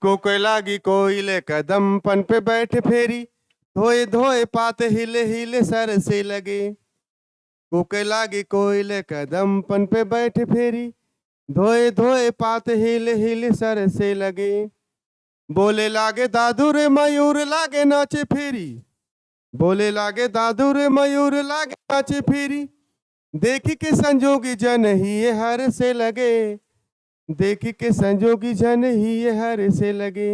कोई लागी कोयले कदम पन पे बैठ फेरी, धोए धोए पात हिले हिले सर से लगे। कोई लागी कोयले कदम पन पे बैठ फेरी, धोए धोए पात हिले हिले सर से लगे। बोले लागे दादू रे मयूर लागे नाचे फेरी, बोले लागे दादू रे मयूर लागे नाचे फेरी। देखी के संजोगी जन ही ये हर से लगे, देखी के संजोगी जन ही ये हर से लगे।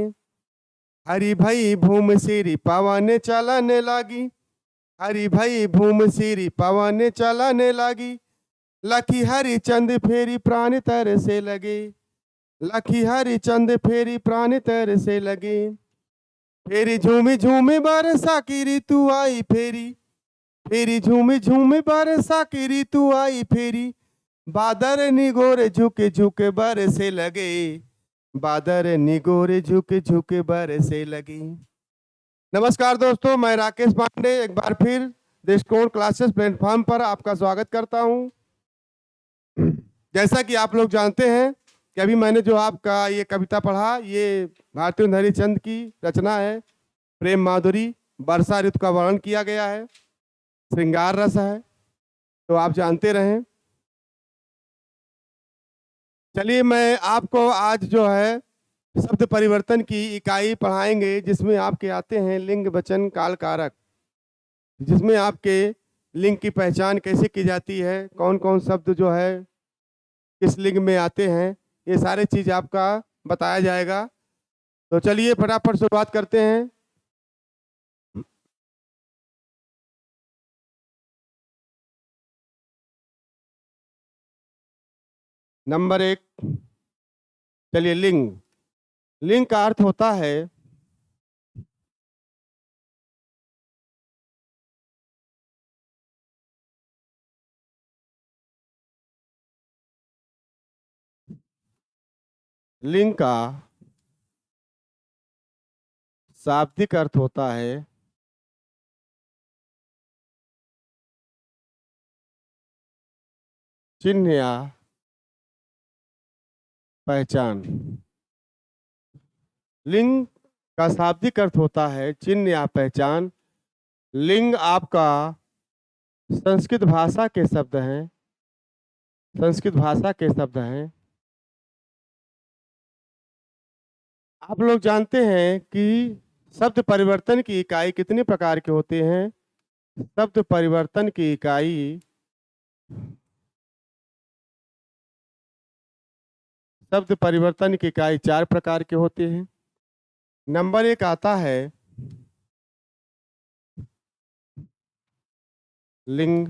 हरी भाई भूम सीरी पवन चलाने लागी, हरी भाई भूम सीरी पवन चलाने लागी। लखी हरी चंद फेरी प्राण तर से लगे, लखी हरी चंद फेरी प्राण तर से लगे। फेरी झूमी झूमी बरसा की ऋतु आई फेरी, फेरी झूमी झूमी बरसा की ऋतु आई फेरी। बादर निगोरे झुके झुके बरसे लगे, बादर निगोरे झुके झुके बरसे लगी। नमस्कार दोस्तों, मैं राकेश पांडे एक बार फिर दृष्टिकोण क्लासेस प्लेटफॉर्म पर आपका स्वागत करता हूं। जैसा कि आप लोग जानते हैं कि अभी मैंने जो आपका ये कविता पढ़ा, ये भारतेंदु हरिश्चंद्र की रचना है। प्रेम माधुरी, वर्षा ऋतु का वर्णन किया गया है, श्रृंगार रस है, तो आप जानते रहें। चलिए मैं आपको आज जो है शब्द परिवर्तन की इकाई पढ़ाएंगे, जिसमें आपके आते हैं लिंग वचन काल कारक, जिसमें आपके लिंग की पहचान कैसे की जाती है, कौन कौन शब्द जो है किस लिंग में आते हैं, ये सारे चीज आपका बताया जाएगा। तो चलिए फटाफट शुरुआत करते हैं। नंबर 1, चलिए लिंग। लिंग का अर्थ होता है लिंग का शाब्दिक अर्थ होता है चिन्ह या पहचान। लिंग का शाब्दिक अर्थ होता है चिन्ह या पहचान। लिंग आपका संस्कृत भाषा के शब्द हैं, संस्कृत भाषा के शब्द हैं। आप लोग जानते हैं कि शब्द परिवर्तन की इकाई कितने प्रकार के होते हैं। शब्द परिवर्तन की इकाई शब्द परिवर्तन की इकाई 4 प्रकार के होते हैं। नंबर 1 आता है लिंग,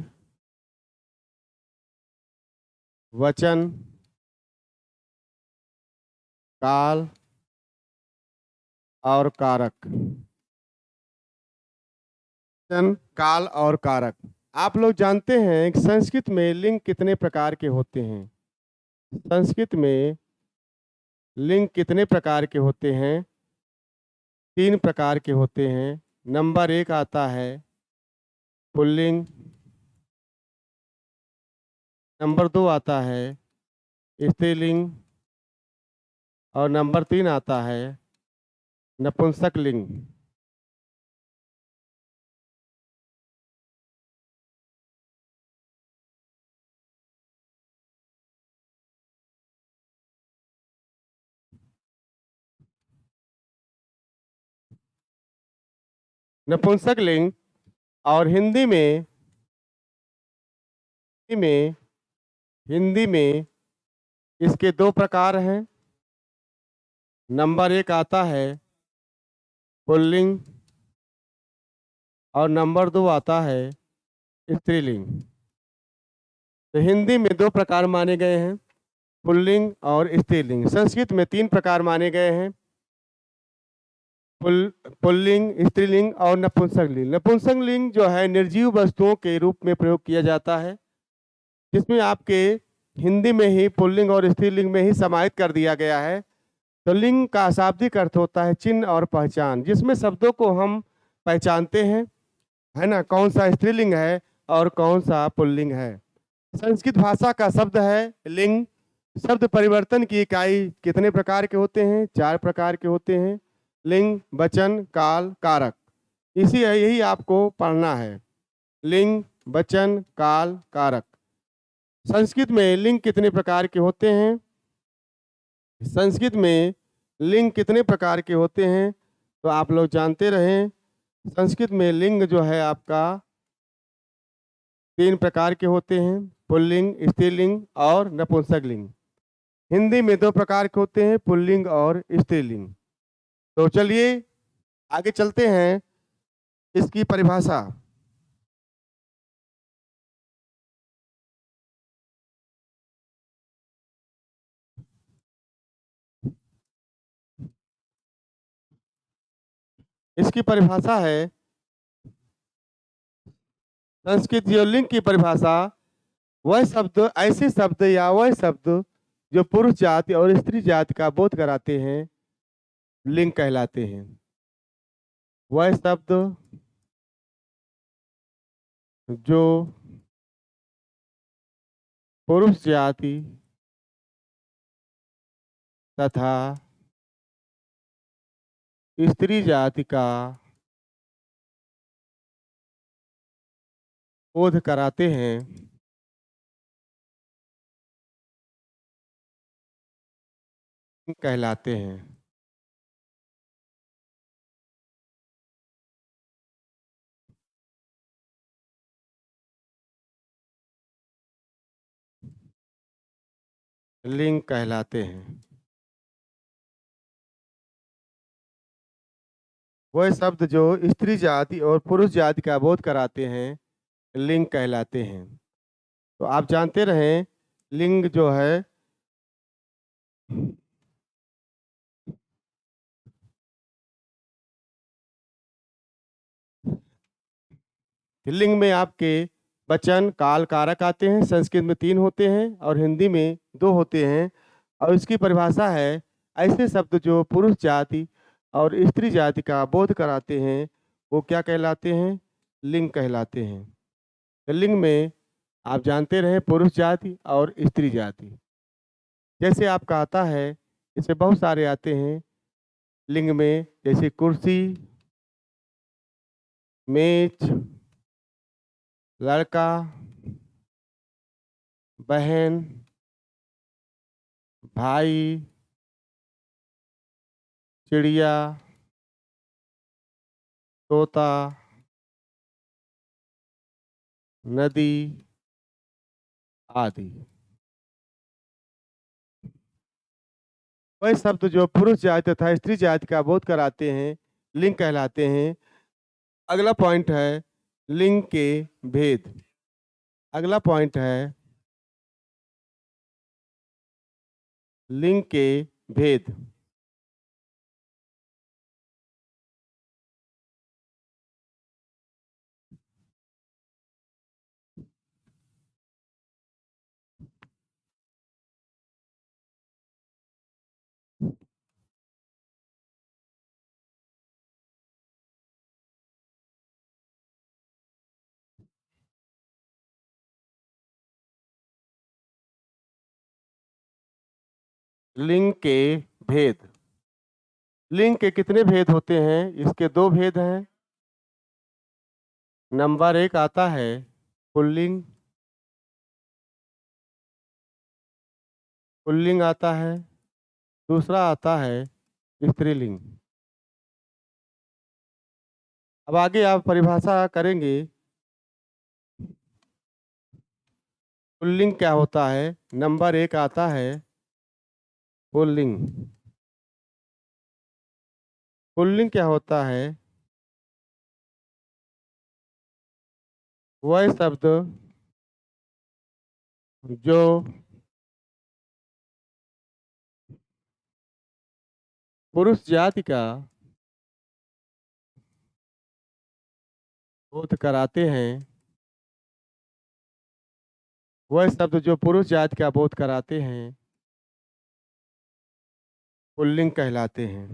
वचन, काल और कारक। वचन, काल और कारक। आप लोग जानते हैं कि संस्कृत में लिंग कितने प्रकार के होते हैं। संस्कृत में लिंग कितने प्रकार के होते हैं? 3 प्रकार के होते हैं। नंबर 1 आता है पुल्लिंग, नंबर 2 आता है स्त्रीलिंग और नंबर 3 आता है नपुंसक लिंग। नपुंसक लिंग और हिंदी में इसके 2 प्रकार हैं। नंबर 1 आता है पुल्लिंग और नंबर 2 आता है स्त्रीलिंग। तो हिंदी में 2 प्रकार माने गए हैं, पुल्लिंग और स्त्रीलिंग। संस्कृत में 3 प्रकार माने गए हैं, पुल्लिंग, स्त्रीलिंग और नपुंसक लिंग। नपुंसक लिंग जो है निर्जीव वस्तुओं के रूप में प्रयोग किया जाता है, जिसमें आपके हिंदी में ही पुल्लिंग और स्त्रीलिंग में ही समाहित कर दिया गया है। तो लिंग का शाब्दिक अर्थ होता है चिन्ह और पहचान, जिसमें शब्दों को हम पहचानते हैं, है ना, कौन सा स्त्रीलिंग है और कौन सा पुल्लिंग है। संस्कृत भाषा का शब्द है लिंग, शब्द परिवर्तन की इकाई कितने प्रकार के होते हैं? 4 प्रकार के होते हैं। लिंग, वचन, काल, कारक। यही आपको पढ़ना है। लिंग, वचन, काल, कारक। संस्कृत में लिंग कितने प्रकार के होते हैं? संस्कृत में लिंग कितने प्रकार के होते हैं? तो आप लोग जानते रहें, संस्कृत में लिंग जो है आपका 3 प्रकार के होते हैं, पुल्लिंग, स्त्रीलिंग और नपुंसक लिंग। हिंदी में 2 प्रकार के होते हैं, पुल्लिंग और स्त्रीलिंग। तो चलिए आगे चलते हैं। इसकी परिभाषा। इसकी परिभाषा है, संस्कृत जो लिंग की परिभाषा, वह शब्द, ऐसे शब्द या वह शब्द जो पुरुष जाति और स्त्री जाति का बोध कराते हैं, लिंग कहलाते हैं। वह शब्द जो पुरुष जाति तथा स्त्री जाति का बोध कराते हैं, कहलाते हैं। लिंग कहलाते हैं। वह शब्द जो स्त्री जाति और पुरुष जाति का बोध कराते हैं, लिंग कहलाते हैं। तो आप जानते रहें, लिंग जो है लिंग में आपके वचन, काल, कारक आते हैं। संस्कृत में 3 होते हैं और हिंदी में 2 होते हैं। और इसकी परिभाषा है, ऐसे शब्द जो पुरुष जाति और स्त्री जाति का बोध कराते हैं, वो क्या कहलाते हैं? लिंग कहलाते हैं। तो लिंग में आप जानते रहे, पुरुष जाति और स्त्री जाति। जैसे आपका आता है, इसमें बहुत सारे आते हैं लिंग में, जैसे कुर्सी, मेज, लड़का, बहन, भाई, चिड़िया, तोता, नदी आदि। वह शब्द जो पुरुष जाति तथा स्त्री जाति का बोध कराते हैं, लिंग कहलाते हैं। अगला पॉइंट है लिंग के भेद। अगला पॉइंट है लिंग के भेद। लिंग के भेद। लिंग के कितने भेद होते हैं? इसके 2 भेद हैं। नंबर 1 आता है पुल्लिंग। पुल्लिंग आता है। दूसरा आता है स्त्रीलिंग। अब आगे आप परिभाषा करेंगे, पुल्लिंग क्या होता है। नंबर 1 आता है पुल्लिंग। पुल्लिंग क्या होता है? वह शब्द जो पुरुष जाति का बोध कराते हैं, वह शब्द जो पुरुष जाति का बोध कराते हैं, पुल्लिंग कहलाते हैं।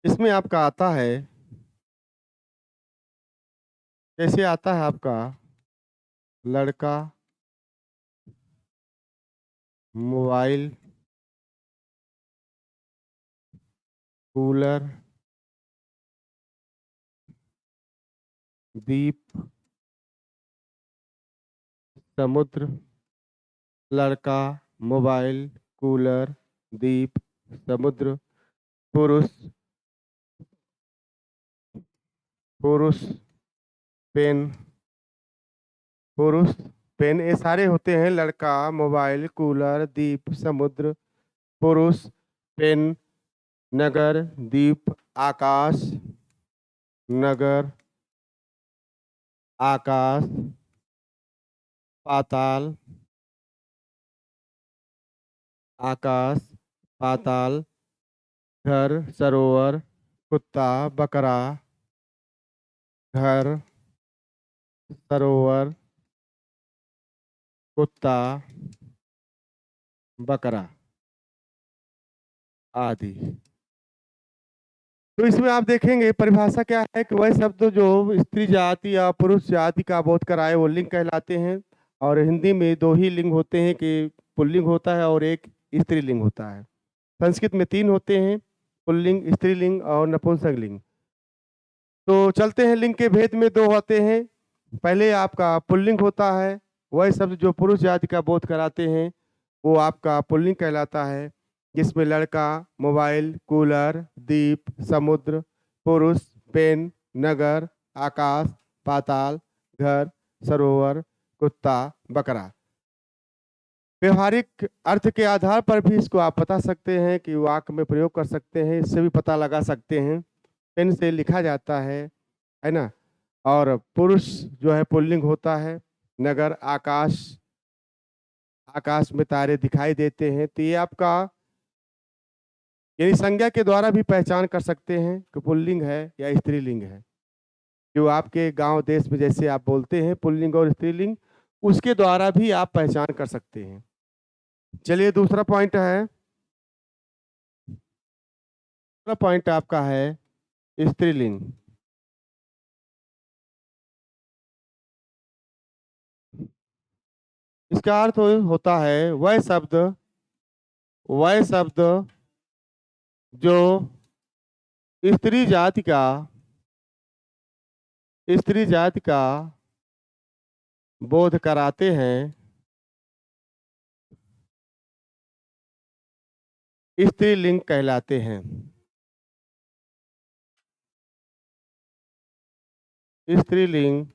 इसमें आपका आता है, कैसे आता है आपका लड़का मोबाइल कूलर दीप समुद्र। लड़का मोबाइल कूलर दीप समुद्र। पुरुष पुरुष पेन पुरुष पेन, ये सारे होते हैं लड़का मोबाइल कूलर दीप समुद्र। पुरुष पेन नगर दीप आकाश। नगर आकाश पाताल। आकाश पाताल घर सरोवर कुत्ता बकरा। घर सरोवर कुत्ता बकरा आदि। तो इसमें आप देखेंगे परिभाषा क्या है कि वह शब्द जो स्त्री जाति या पुरुष जाति का बोध कराए वो लिंग कहलाते हैं। और हिंदी में दो ही लिंग होते हैं कि पुल्लिंग होता है और एक स्त्रीलिंग होता है। संस्कृत में तीन होते हैं, पुल्लिंग स्त्रीलिंग और नपुंसक लिंग। तो चलते हैं लिंग के भेद में दो होते हैं। पहले आपका पुल्लिंग होता है, वह शब्द जो पुरुष जाति का बोध कराते हैं वो आपका पुल्लिंग कहलाता है, जिसमें लड़का मोबाइल कूलर दीप समुद्र। पुरुष पेन नगर आकाश पाताल घर सरोवर कुत्ता बकरा। व्यवहारिक अर्थ के आधार पर भी इसको आप बता सकते हैं कि वाक्य में प्रयोग कर सकते हैं, इससे भी पता लगा सकते हैं। पेन से लिखा जाता है ना। और पुरुष जो है पुल्लिंग होता है। नगर आकाश, आकाश में तारे दिखाई देते हैं। तो ये आपका यानी संज्ञा के द्वारा भी पहचान कर सकते हैं कि पुल्लिंग है या स्त्रीलिंग है। जो आपके गांव देश में जैसे आप बोलते हैं पुल्लिंग और स्त्रीलिंग, उसके द्वारा भी आप पहचान कर सकते हैं। चलिए दूसरा पॉइंट है, दूसरा पॉइंट आपका है स्त्रीलिंग। इसका अर्थ होता है वह शब्द जो स्त्री जाति का बोध कराते हैं, स्त्रीलिंग कहलाते हैं। स्त्रीलिंग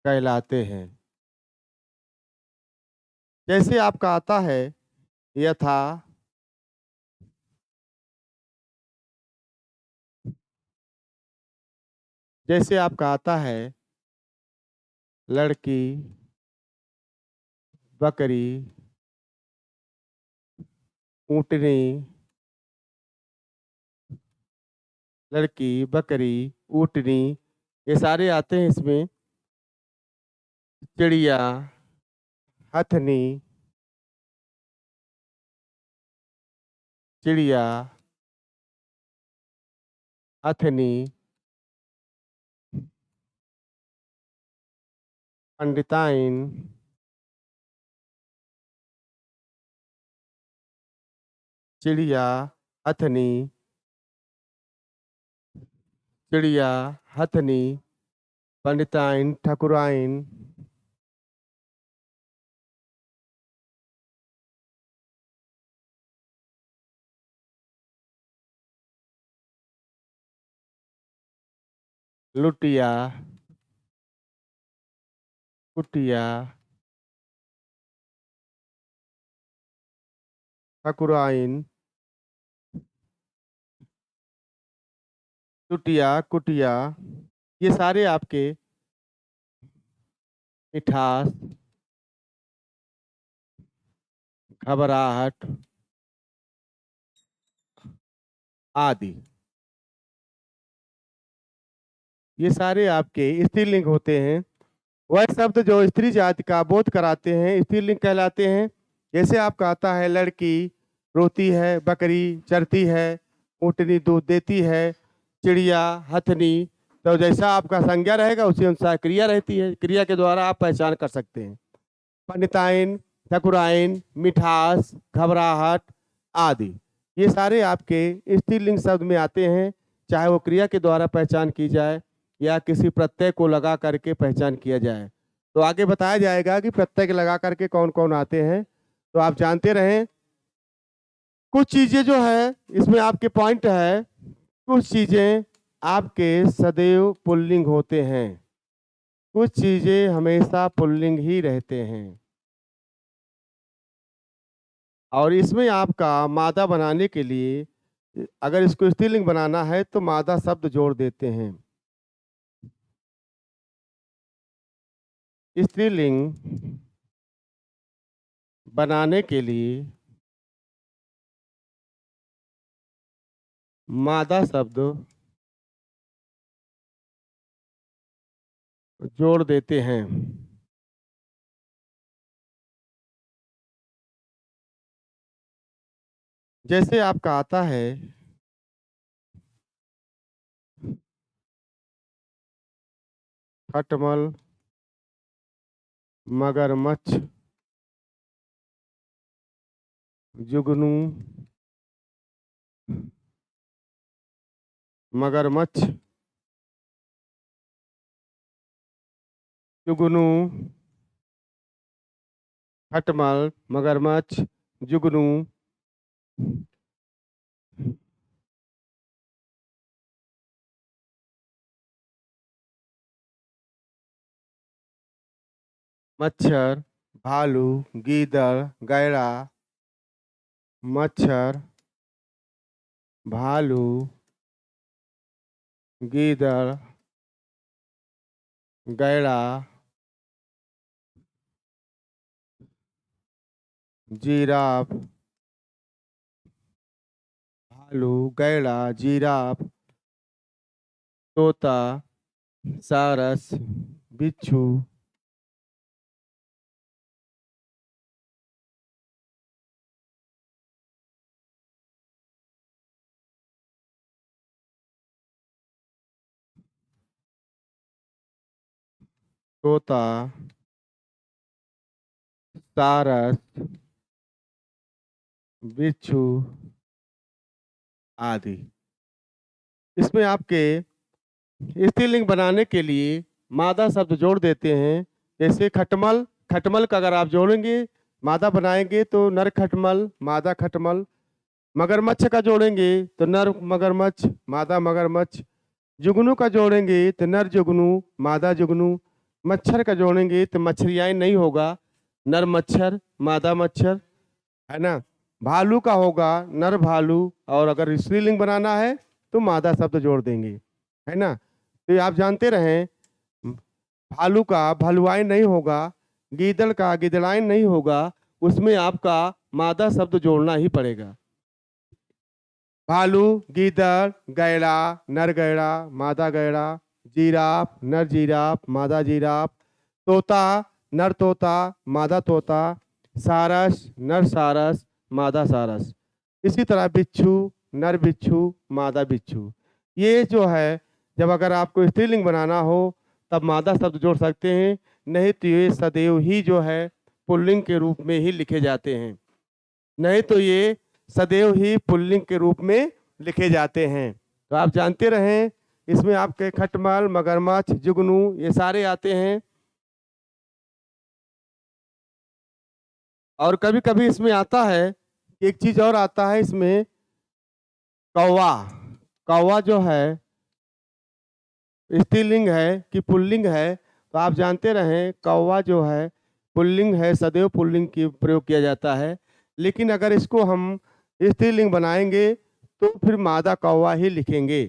कहलाते हैं। जैसे आपका आता है यथा, जैसे आपका आता है लड़की बकरी ऊँटनी। लड़की बकरी ऊँटनी ये सारे आते हैं इसमें। चिड़िया हथनी चिड़िया हथनी पंडिताइन चिड़िया हथनी चिड़िया हथनी पंडिताइन ठकुराइन लुटिया कुटिया ठकुराइन लुटिया कुटिया ये सारे आपके मिठास घबराहट आदि ये सारे आपके स्त्रीलिंग होते हैं। वह शब्द जो स्त्री जाति का बोध कराते हैं स्त्रीलिंग कहलाते हैं। जैसे आपका आता है लड़की रोती है बकरी चरती है ऊँटनी दूध देती है चिड़िया हथनी तो जैसा आपका संज्ञा रहेगा उसी अनुसार क्रिया रहती है, क्रिया के द्वारा आप पहचान कर सकते हैं। पंडिताइन, ठकुराइन, मिठास, घबराहट आदि, ये सारे आपके स्त्रीलिंग शब्द में आते हैं, चाहे वो क्रिया के द्वारा पहचान की जाए या किसी प्रत्यय को लगा करके पहचान किया जाए। तो आगे बताया जाएगा कि प्रत्यय लगा करके कौन कौन आते हैं, तो आप जानते रहें। कुछ चीजें जो है इसमें आपके पॉइंट है, कुछ चीजें आपके सदैव पुल्लिंग होते हैं, कुछ चीजें हमेशा पुल्लिंग ही रहते हैं। और इसमें आपका मादा बनाने के लिए अगर इसको स्त्रीलिंग बनाना है तो मादा शब्द जोड़ देते हैं। स्त्रीलिंग बनाने के लिए मादा शब्द जोड़ देते हैं। जैसे आपका आता है खटमल, मगरमच्छ, जुगनू, मगरमच्छ, जुगनू, खटमल, मगरमच्छ, जुगनू, मच्छर, भालू, गीदड़, गैड़ा, मच्छर, भालू, गीदड़, गैड़ा, जिराफ, भालू, गैड़ा, जिराफ, तोता, सारस, बिच्छू, तोता, सारस, बिच्छू आदि। इसमें आपके स्त्रीलिंग बनाने के लिए मादा शब्द जोड़ देते हैं। जैसे खटमल, खटमल का अगर आप जोड़ेंगे मादा बनाएंगे तो नर खटमल, मादा खटमल। मगरमच्छ का जोड़ेंगे तो नर मगरमच्छ, मादा मगरमच्छ। जुगनू का जोड़ेंगे तो नर जुगनू, मादा जुगनू। मच्छर का जोड़ेंगे तो मच्छरियाई नहीं होगा, नर मच्छर, मादा मच्छर, है ना। भालू का होगा नर भालू, और अगर स्त्रीलिंग बनाना है तो मादा शब्द जोड़ देंगे, है ना। तो ये आप जानते रहें, भालू का भलुआई नहीं होगा, गीदड़ का गिदड़ाइन नहीं होगा, उसमें आपका मादा शब्द जोड़ना ही पड़ेगा। भालू, गीदड़, गैड़ा, नर गैड़ा, मादा गैड़ा, जिराफ, नर जिराफ, मादा जिराफ, तोता, नर तोता, मादा तोता, सारस, नर सारस, मादा सारस। इसी तरह बिच्छू, नर बिच्छू, मादा बिच्छू। ये जो है जब अगर आपको स्त्रीलिंग बनाना हो तब मादा शब्द जोड़ सकते हैं, नहीं तो ये सदैव ही जो है पुल्लिंग के रूप में ही लिखे जाते हैं, नहीं तो ये सदैव ही पुल्लिंग के रूप में लिखे जाते हैं। तो आप जानते रहें इसमें आपके खटमल, मगरमच्छ, जुगनू ये सारे आते हैं। और कभी कभी इसमें आता है, एक चीज और आता है इसमें, कौवा। कौवा जो है स्त्रीलिंग है कि पुल्लिंग है, तो आप जानते रहें कौवा जो है पुल्लिंग है, सदैव पुल्लिंग की प्रयोग किया जाता है। लेकिन अगर इसको हम स्त्रीलिंग बनाएंगे तो फिर मादा कौवा ही लिखेंगे,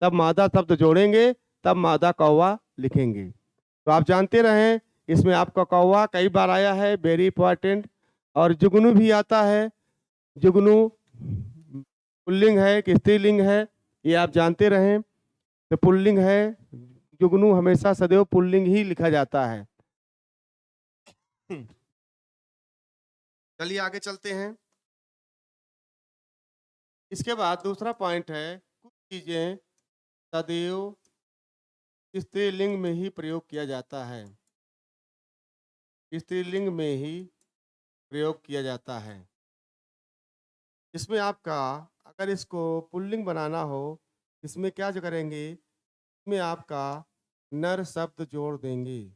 तब मादा शब्द जोड़ेंगे तब मादा कौवा लिखेंगे। तो आप जानते रहें इसमें आपका कौवा कई बार आया है, वेरी इंपॉर्टेंट। और जुगनू भी आता है, जुगनू पुल्लिंग है कि स्त्रीलिंग है, ये आप जानते रहें। तो पुल्लिंग है, जुगनू हमेशा सदैव पुल्लिंग ही लिखा जाता है। चलिए आगे चलते हैं। इसके बाद दूसरा पॉइंट है, कुछ चीजें सदैव स्त्रीलिंग में ही प्रयोग किया जाता है। स्त्रीलिंग में ही प्रयोग किया जाता है। इसमें आपका अगर इसको पुल्लिंग बनाना हो, इसमें क्या जो करेंगे, इसमें आपका नर शब्द जोड़ देंगे।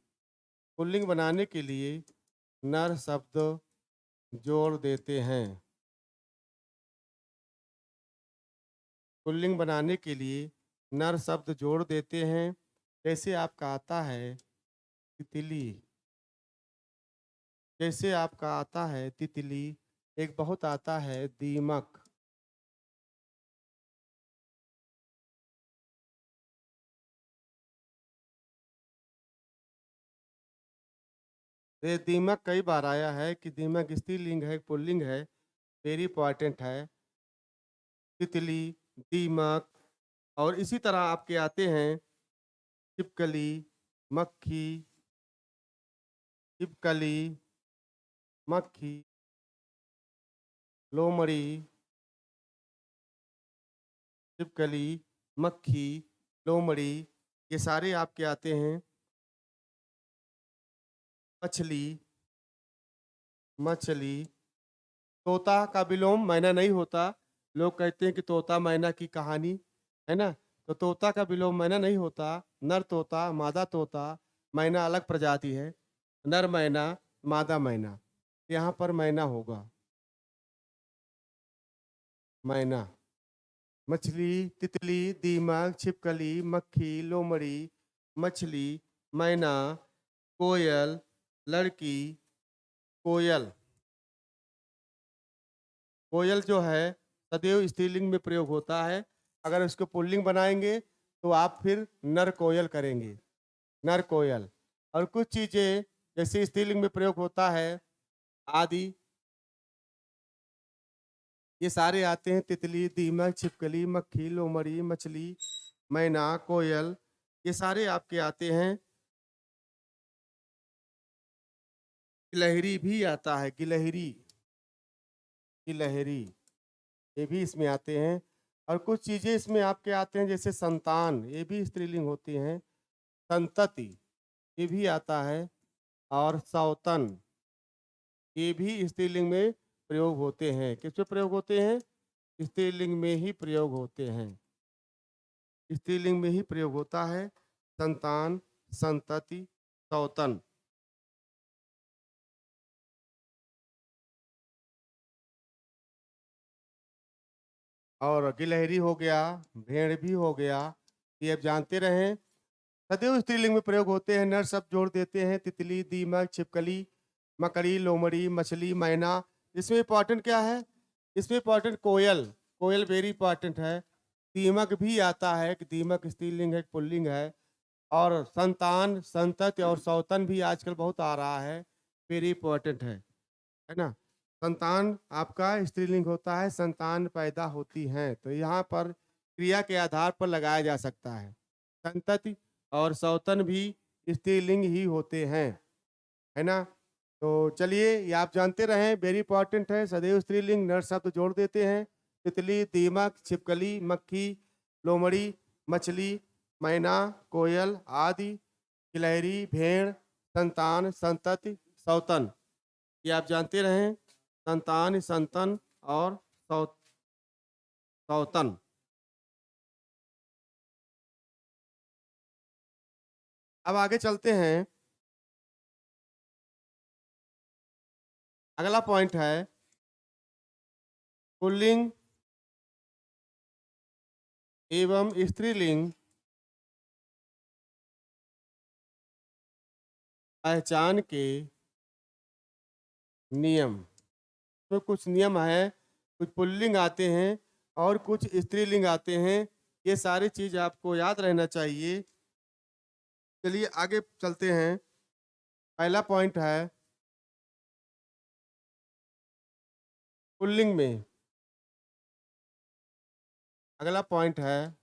पुल्लिंग बनाने के लिए नर शब्द जोड़ देते हैं। पुल्लिंग बनाने के लिए नर शब्द जोड़ देते हैं। जैसे आपका आता है तितली, जैसे आपका आता है तितली, एक बहुत आता है दीमक। ये दीमक कई बार आया है कि दीमक स्त्रीलिंग है पुल्लिंग है, वेरी इंपॉर्टेंट है। तितली, दीमक, और इसी तरह आपके आते हैं छिपकली, मक्खी, छिपकली, मक्खी, लोमड़ी, छिपकली, मक्खी, लोमड़ी, ये सारे आपके आते हैं। मछली, मछली, तोता का विलोम मैना नहीं होता। लोग कहते हैं कि तोता मैना की कहानी है ना, तो तोता का विलोम मैना नहीं होता। नर तोता, मादा तोता, मैना अलग प्रजाति है। नर मैना, मादा मैना, यहाँ पर मैना होगा। मैना, मछली, तितली, दीमक, छिपकली, मक्खी, लोमड़ी, मछली, मैना, कोयल, लड़की, कोयल। कोयल जो है सदैव स्त्रीलिंग में प्रयोग होता है। अगर इसको पुल्लिंग बनाएंगे तो आप फिर नर कोयल करेंगे, नर कोयल। और कुछ चीजें जैसे स्त्रीलिंग में प्रयोग होता है आदि, ये सारे आते हैं तितली, दीमक, छिपकली, मक्खी, लोमड़ी, मछली, मैना, कोयल, ये सारे आपके आते हैं। गिलहरी भी आता है, गिलहरी, गिलहरी, ये भी इसमें आते हैं। और कुछ चीजें इसमें आपके आते हैं जैसे संतान, ये भी स्त्रीलिंग होती हैं। संतति, ये भी आता है। और सौतन, ये भी स्त्रीलिंग में प्रयोग होते हैं। किस में प्रयोग होते हैं? स्त्रीलिंग में ही प्रयोग होते हैं। स्त्रीलिंग में ही प्रयोग होता है। संतान, संतति, सौतन। और गिलहरी हो गया, भेड़ भी हो गया, ये अब जानते रहें। सदैव स्त्रीलिंग में प्रयोग होते हैं। नर शब्द जोड़ देते हैं। तितली, दीमक, छिपकली, मकड़ी, लोमड़ी, मछली, मैना। इसमें इंपॉर्टेंट क्या है? इसमें इंपॉर्टेंट कोयल, कोयल वेरी इंपॉर्टेंट है। दीमक भी आता है कि दीमक स्त्रीलिंग है पुल्लिंग है। और संतान, संतति और सौतन भी आजकल बहुत आ रहा है, वेरी इंपॉर्टेंट है ना। संतान आपका स्त्रीलिंग होता है, संतान पैदा होती हैं, तो यहाँ पर क्रिया के आधार पर लगाया जा सकता है। संतति और सौतन भी स्त्रीलिंग ही होते हैं, है ना। तो चलिए ये आप जानते रहें, वेरी इंपॉर्टेंट है। सदैव स्त्रीलिंग नर शब्द जोड़ देते हैं। तितली, दीमक, छिपकली, मक्खी, लोमड़ी, मछली, मैना, कोयल आदि, गिलहरी, भेड़, संतान, संतति, सौतन, ये आप जानते रहें। संतान, संतन और सौतन। अब आगे चलते हैं। अगला पॉइंट है पुल्लिंग एवं स्त्रीलिंग पहचान के नियम। तो कुछ नियम है, कुछ पुल्लिंग आते हैं और कुछ स्त्रीलिंग आते हैं। ये सारी चीज आपको याद रहना चाहिए। चलिए आगे चलते हैं। पहला पॉइंट है पुल्लिंग में। अगला पॉइंट है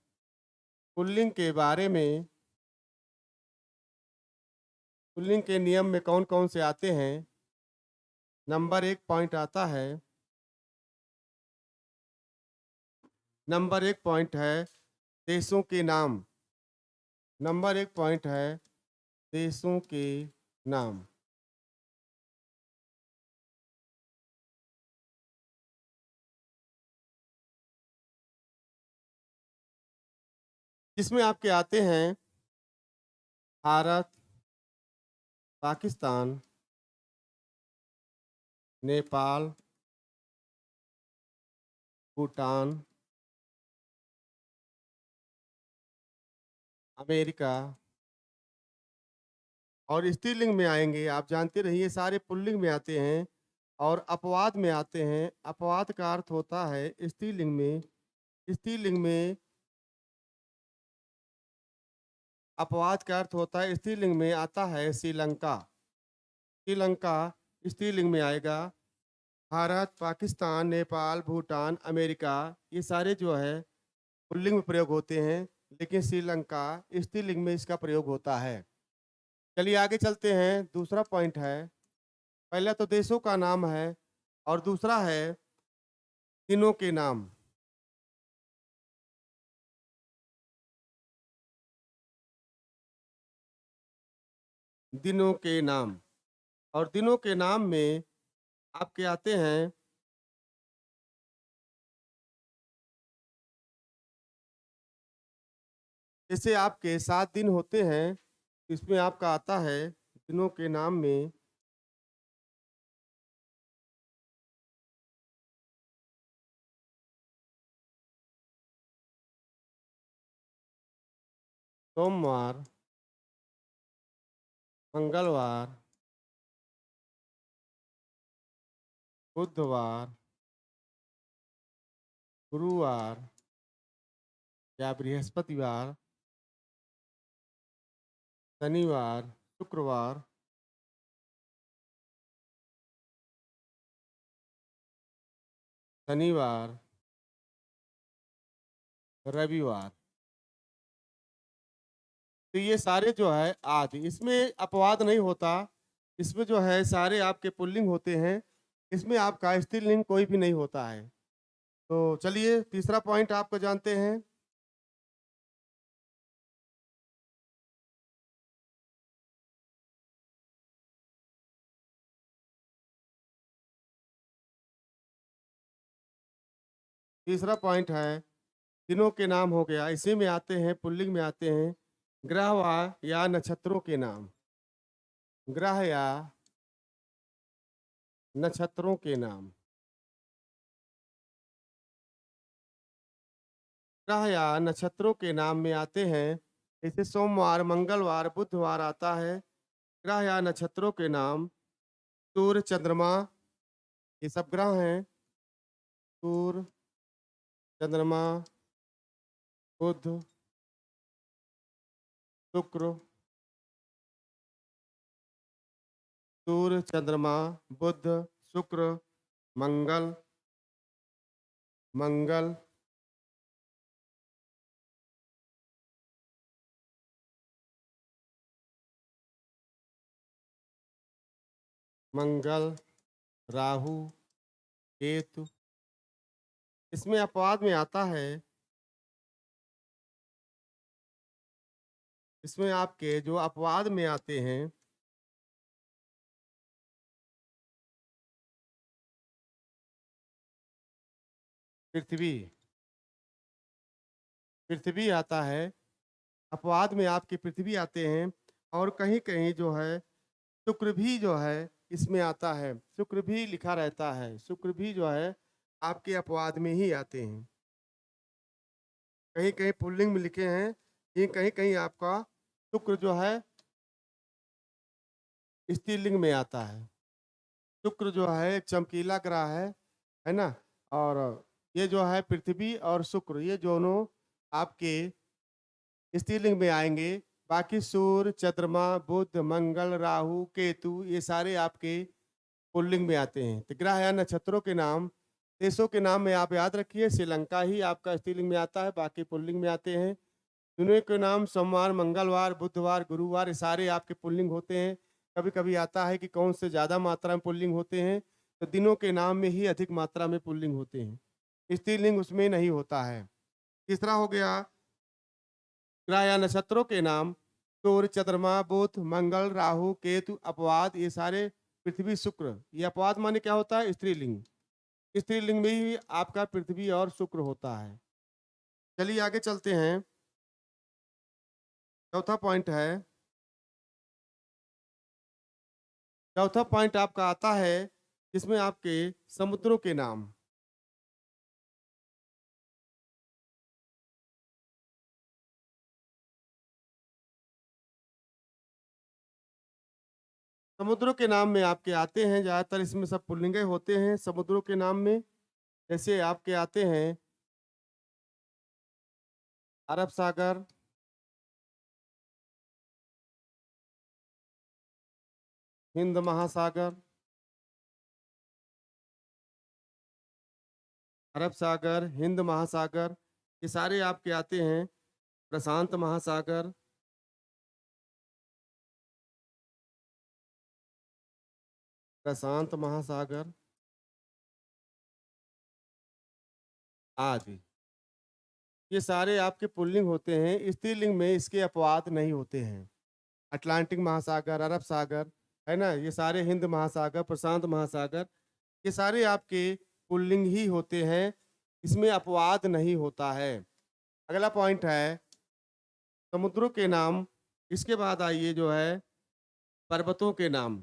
पुल्लिंग के बारे में। पुल्लिंग के नियम में कौन कौन से आते हैं। नंबर एक पॉइंट आता है, नंबर एक पॉइंट है देशों के नाम। नंबर 1 पॉइंट है देशों के नाम। इसमें आपके आते हैं भारत, पाकिस्तान, नेपाल, भूटान, अमेरिका, और स्त्रीलिंग में आएंगे। आप जानते रहिए सारे पुल्लिंग में आते हैं और अपवाद में आते हैं। अपवाद का अर्थ होता है स्त्रीलिंग में, स्त्रीलिंग में अपवाद का अर्थ होता है स्त्रीलिंग में आता है श्रीलंका। श्रीलंका स्त्रीलिंग में आएगा। भारत, पाकिस्तान, नेपाल, भूटान, अमेरिका, ये सारे जो है पुल्लिंग में प्रयोग होते हैं, लेकिन श्रीलंका स्त्रीलिंग में इसका प्रयोग होता है। चलिए आगे चलते हैं। दूसरा पॉइंट है, पहला तो देशों का नाम है और दूसरा है दिनों के नाम। दिनों के नाम, और दिनों के नाम में आपके आते हैं जैसे आपके 7 दिन होते हैं, इसमें आपका आता है दिनों के नाम में सोमवार, मंगलवार, बुधवार, गुरुवार या बृहस्पतिवार, शनिवार, शुक्रवार, शनिवार, रविवार। तो ये सारे जो है आज, इसमें अपवाद नहीं होता। इसमें जो है सारे आपके पुल्लिंग होते हैं, इसमें आपका स्त्रीलिंग कोई भी नहीं होता है। तो चलिए तीसरा पॉइंट आपको जानते हैं। तीसरा पॉइंट है दिनों के नाम हो गया, इसी में आते हैं पुल्लिंग में आते हैं ग्रह या नक्षत्रों के नाम। ग्रह या नक्षत्रों के नाम। ग्रह या नक्षत्रों के नाम में आते हैं, जैसे सोमवार, मंगलवार, बुधवार आता है। ग्रह या नक्षत्रों के नाम सूर्य, चंद्रमा, ये सब ग्रह हैं। सूर्य, चंद्रमा, बुध, शुक्र, सूर्य, चंद्रमा, बुध, शुक्र, मंगल, मंगल, मंगल, राहु, केतु। इसमें अपवाद में आता है, इसमें आपके जो अपवाद में आते हैं पृथ्वी, पृथ्वी आता है। अपवाद में आपके पृथ्वी आते हैं, और कहीं कहीं जो है शुक्र भी जो है इसमें आता है। शुक्र भी लिखा रहता है, शुक्र भी जो है आपके अपवाद में ही आते हैं। कहीं कहीं पुल्लिंग में लिखे हैं, ये कहीं कहीं आपका शुक्र जो है स्त्रीलिंग में आता है। शुक्र जो है एक चमकीला ग्रह है ना। और ये जो है पृथ्वी और शुक्र, ये दोनों आपके स्त्रीलिंग में आएंगे। बाकी सूर्य, चंद्रमा, बुध, मंगल, राहु, केतु, ये सारे आपके पुल्लिंग में आते हैं। तो ग्रह या नक्षत्रों के नाम, देशों के नाम में आप याद रखिए श्रीलंका ही आपका स्त्रीलिंग में आता है, बाकी पुल्लिंग में आते हैं। दिनों के नाम सोमवार, मंगलवार, बुधवार, गुरुवार, ये सारे आपके पुल्लिंग होते हैं। कभी कभी आता है कि कौन से ज्यादा मात्रा में पुल्लिंग होते हैं, तो दिनों के नाम में ही अधिक मात्रा में पुल्लिंग होते हैं, स्त्रीलिंग उसमें नहीं होता है। तीसरा हो गया ग्रह या नक्षत्रों के नाम सूर्य, चंद्रमा, बुध, मंगल, राहु, केतु, अपवाद, ये सारे पृथ्वी, शुक्र। ये अपवाद माने क्या होता है? स्त्रीलिंग। स्त्रीलिंग में ही आपका पृथ्वी और शुक्र होता है। चलिए आगे चलते हैं। चौथा पॉइंट है, चौथा पॉइंट आपका आता है जिसमें आपके समुद्रों के नाम। समुद्रों के नाम में आपके आते हैं, ज्यादातर इसमें सब पुल्लिंगे होते हैं समुद्रों के नाम में। जैसे आपके आते हैं अरब सागर, हिंद महासागर, अरब सागर, हिंद महासागर, ये सारे आपके आते हैं। प्रशांत महासागर, प्रशांत महासागर आदि, ये सारे आपके पुल्लिंग होते हैं। स्त्रीलिंग में इसके अपवाद नहीं होते हैं। अटलांटिक महासागर, अरब सागर, है ना, ये सारे हिंद महासागर, प्रशांत महासागर, ये सारे आपके पुल्लिंग ही होते हैं, इसमें अपवाद नहीं होता है। अगला पॉइंट है समुद्रों के नाम। इसके बाद आइए जो है पर्वतों के नाम।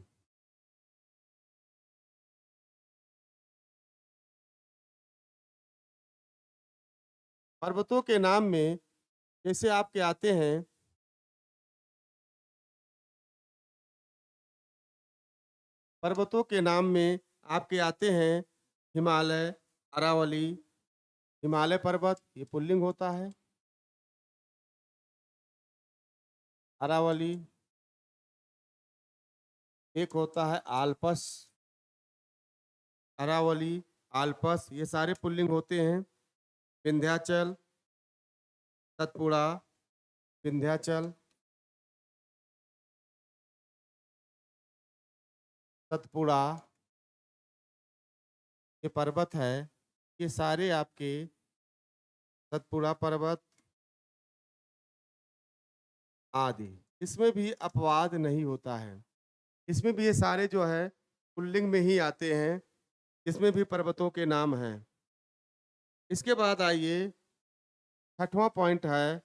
पर्वतों के नाम में जैसे आपके आते हैं पर्वतों के नाम में आपके आते हैं हिमालय, अरावली, हिमालय पर्वत, ये पुल्लिंग होता है। अरावली, एक होता है आल्पस, अरावली, आल्पस, ये सारे पुल्लिंग होते हैं। विंध्याचल, सतपुड़ा, विंध्याचल, सतपुड़ा, ये पर्वत है, ये सारे आपके सतपुड़ा पर्वत आदि, इसमें भी अपवाद नहीं होता है। इसमें भी ये सारे जो है पुल्लिंग में ही आते हैं, इसमें भी पर्वतों के नाम हैं। इसके बाद आइए छठवां पॉइंट है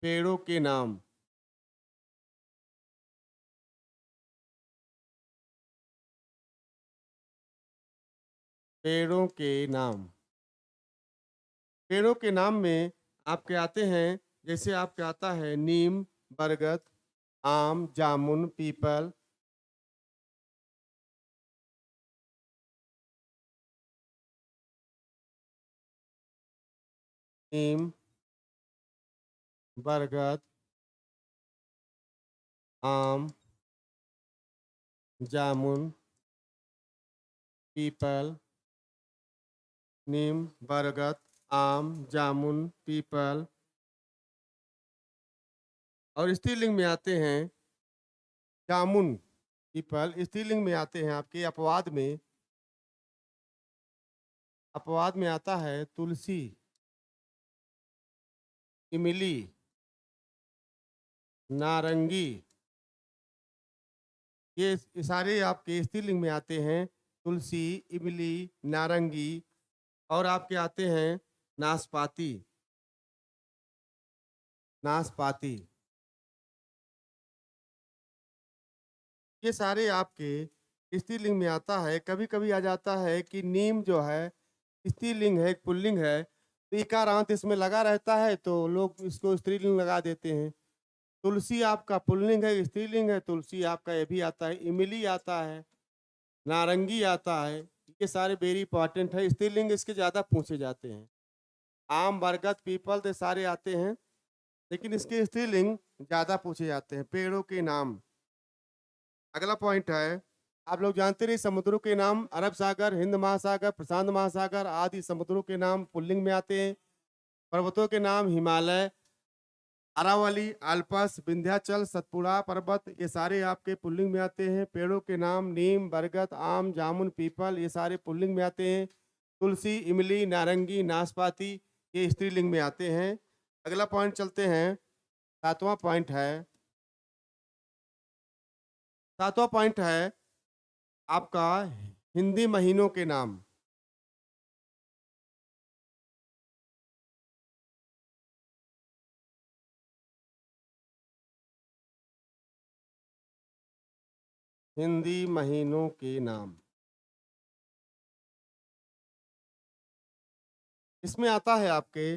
पेड़ों के नाम। पेड़ों के नाम, पेड़ों के नाम में आपके आते हैं, जैसे आपके आता है नीम, बरगद, आम, जामुन, पीपल, नीम, बरगद, आम, जामुन, पीपल, नीम, बरगद, आम, जामुन, पीपल। और स्त्रीलिंग में आते हैं जामुन, पीपल, स्त्रीलिंग में आते हैं आपके अपवाद में। अपवाद में आता है तुलसी, इमली, नारंगी, ये सारे आपके स्त्रीलिंग में आते हैं। तुलसी, इमली, नारंगी, और आपके आते हैं नाशपाती, नाशपाती, ये सारे आपके स्त्रीलिंग में आता है। कभी कभी आ जाता है कि नीम जो है स्त्रीलिंग है, एक पुल्लिंग है, तो इकारांत इसमें लगा रहता है तो लोग इसको स्त्रीलिंग लगा देते हैं। तुलसी आपका पुल्लिंग है, स्त्रीलिंग है, तुलसी आपका ये भी आता है। इमली आता है, नारंगी आता है, ये सारे वेरी इंपॉर्टेंट है। स्त्रीलिंग इसके ज़्यादा पूछे जाते हैं। आम, बरगद, पीपल, तो सारे आते हैं, लेकिन इसके स्त्रीलिंग ज़्यादा पूछे जाते हैं। पेड़ों के नाम। अगला पॉइंट है, आप लोग जानते रहे समुद्रों के नाम अरब सागर, हिंद महासागर, प्रशांत महासागर आदि समुद्रों के नाम पुल्लिंग में आते हैं। पर्वतों के नाम हिमालय, अरावली, आल्पस, विंध्याचल, सतपुड़ा पर्वत, ये सारे आपके पुल्लिंग में आते हैं। पेड़ों के नाम नीम, बरगद, आम, जामुन, पीपल, ये सारे पुल्लिंग में आते हैं। तुलसी, इमली, नारंगी, नाशपाती, ये स्त्रीलिंग में आते हैं। अगला पॉइंट चलते हैं सातवां पॉइंट है, सातवां पॉइंट है आपका हिंदी महीनों के नाम। हिंदी महीनों के नाम इसमें आता है आपके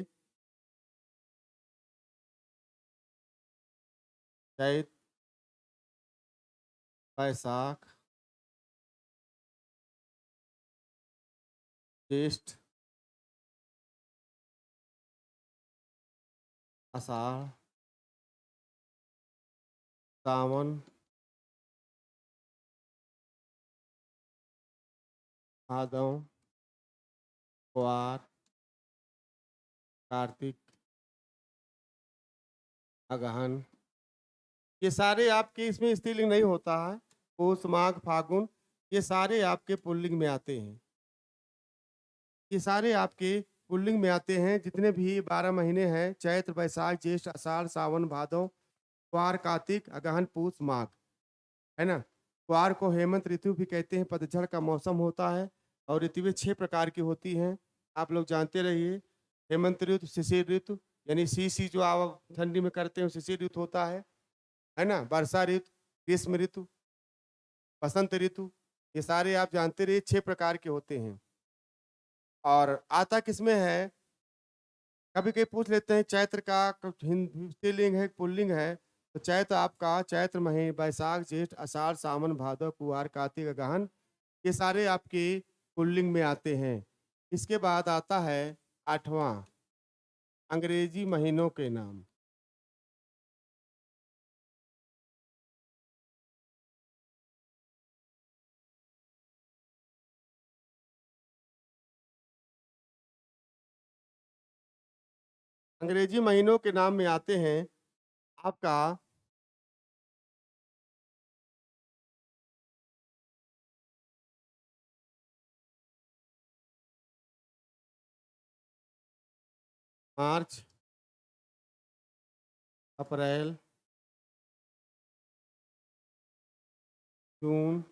चैत, बैसाख, ज्येष्ठ, आषाढ़, सावन, भादौ, ग्वार, कार्तिक, अगहन। ये सारे आपके, इसमें स्त्रीलिंग नहीं होता है। पौष, माघ, फागुन, ये सारे आपके पुल्लिंग में आते हैं। ये सारे आपके पुल्लिंग में आते हैं। जितने भी 12 महीने हैं, चैत्र, बैसाख, ज्येष्ठ, आषाढ़, सावन, भादौ, ग्वार, कार्तिक, अगहन, पूस, माघ, है ना। ग्वार को हेमंत ऋतु भी कहते हैं, पतझड़ का मौसम होता है। और ऋतुएं 6 प्रकार की होती हैं, आप लोग जानते रहिए। हेमंत ऋतु, शिशिर ऋतु, यानी सी जो आप ठंडी में करते हैं शिशिर ऋतु होता है ना। वर्षा ऋतु, ग्रीष्म ऋतु, बसंत ऋतु, ये सारे आप जानते रहिए 6 प्रकार के होते हैं। और आता किसमें है, कभी कभी पूछ लेते हैं चैत्र का स्त्रीलिंग है पुल्लिंग है। तो चैत्र आपका, चैत्र महीने, बैसाख, ज्येष्ठ, आषाढ़, सावन, भादौ, कुआर, कार्तिक, अगहन, ये सारे आपके पुल्लिंग में आते हैं। इसके बाद आता है 8वां, अंग्रेजी महीनों के नाम। अंग्रेजी महीनों के नाम में आते हैं आपका मार्च, अप्रैल, जून,